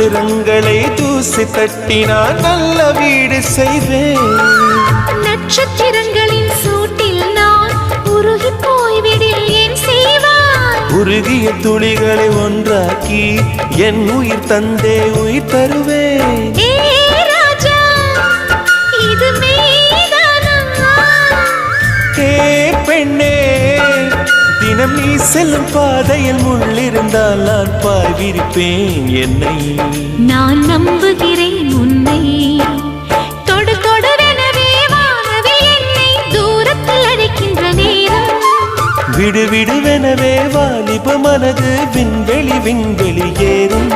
நட்சத்திரங்களை தூசி தட்டினால் நல்ல வீடு செய்வேன். நட்சத்திரங்களின் சூட்டில் நான் உருகி போய்விடில் ஏன் செய்வாய்? உருகிய துளிகளை ஒன்றாக்கி என் உயிர் தந்தே உயிர் தருவேன். பெண்ணே, தினம் நீ செல்லும் பாதையில் முள்ளிருந்தால் நான் பாய் விரிப்பேன். என்னை நான் நம்புகிறேன் உன்னை. தொடு தொடரெனவே வானவில் என்னை தூரத்தில் அழைக்கின்ற நேரம். விடு விடுவெனவே வாலிப மனது விண்வெளி விண்வெளி ஏறும்.